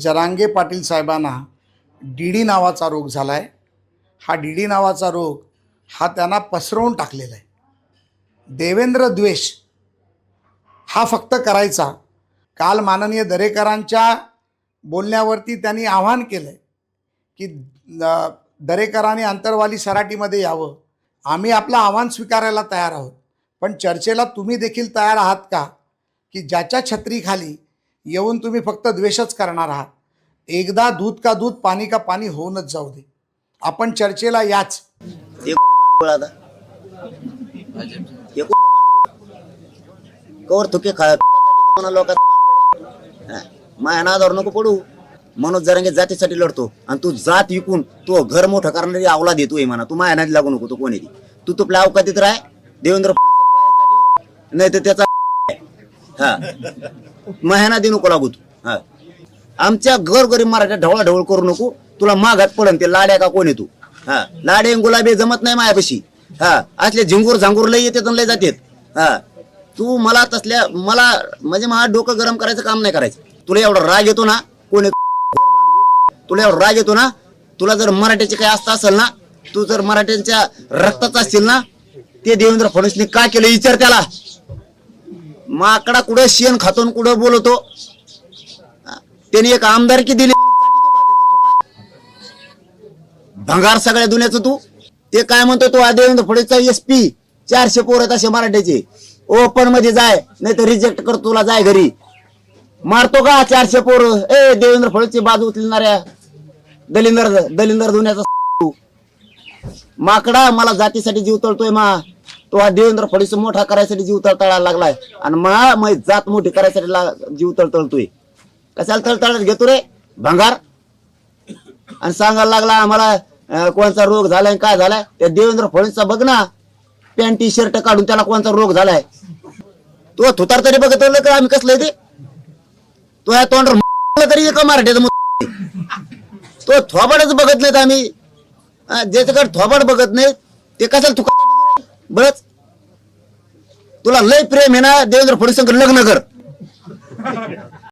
जरांगे पाटील साहेबांना डीडी नावाचा रोग झाला आहे। हा डीडी नावाचा रोग हा त्यांना पसरवून टाकलेला आहे। देवेंद्र द्वेष हा फक्त करायचा। काल माननीय दरेकरांच्या बोलण्यावरती त्यांनी आवाहन केलं की दरेकरांनी अंतरवाली सराटीमध्ये यावं। आम्ही आपलं आव्हान स्वीकारायला तयार आहोत, पण चर्चेला तुम्ही देखील तयार आहात का की ज्याच्या छत्रीखाली येऊन तुम्ही फक्त द्वेषच करणार आहात? एकदा दूध का दूध पाणी का पाणी होऊनच जाऊ दे। आपण चर्चेला याच। कवर तुके तुम्हाला लोकांचा मायनादावर नको पडू। मनोज जरांगे जातीसाठी लढतो आणि तू जात विकून तू घर मोठं करणारी अवलाद देतोय म्हणा। तू मायनादी लागू नको। तू कोण आहे तू तुपल्या अवकातीत राह। देवेंद्र नाही तर त्याचा मेहनती नको लागू तू। आमच्या गरीब मराठ्या ढवळाढवळ करू नको। तुला मागात पडन ते लाड्या का कोण आहे तू? लाडे गुलाबी जमत नाही मायापाशी। असले झिंगूर झांगूर लय येते लय जातेत। तू मला तसल्या मला म्हणजे मला डोकं गरम करायचं काम नाही करायचं। तुला एवढा राग येतो ना कोणी तुला एवढा राग येतो ना? तुला जर मराठ्याचे काही असता असेल ना, तू जर मराठ्यांच्या रक्तात असतील ना, ते देवेंद्र फडणवीसने का केलं विचार त्याला। माकडा कुठं शेण खातून कुठं बोलतो। त्यांनी एक आमदारकी दिली भंगार सगळ्या दुनियाचं। तू ते काय म्हणतो तू देवेंद्र फडणवीसचा एसपी 400 पोर आहेत असे मराठ्याचे। ओपन मध्ये जाय नाही तर रिजेक्ट कर, तुला जाय घरी। मारतो का 400 पोर? ए देवेंद्र फडणवीसची बाजू उचलणाऱ्या दलिंदर दुनियाचा माकडा मला जातीसाठी जीव तळतोय मा। तो हा देवेंद्र फडणवीस मोठा करायसाठी जीव तळतळायला लागलाय आणि मग जात मोठी करायसाठी जीव तळतळतोय। कशाला तळतळत घेतो रे भंगार? आणि सांगायला लागला आम्हाला कोणता रोग झालाय काय झालाय। त्या देवेंद्र फडणवीसचा बघ ना, पॅन्ट टी शर्ट काढून त्याला कोणता रोग झालाय। तो थुतार तरी बघत का आम्ही कसलं ते? तो या तोंड तरी एका मराठ्याचं तो थोबाडच बघत नाहीत आम्ही। ज्याच्याकडे थोबाड बघत नाही ते कशाला थुका बरच। तुला लय प्रेम आहे ना देवेंद्र फडणवीस लग्न कर।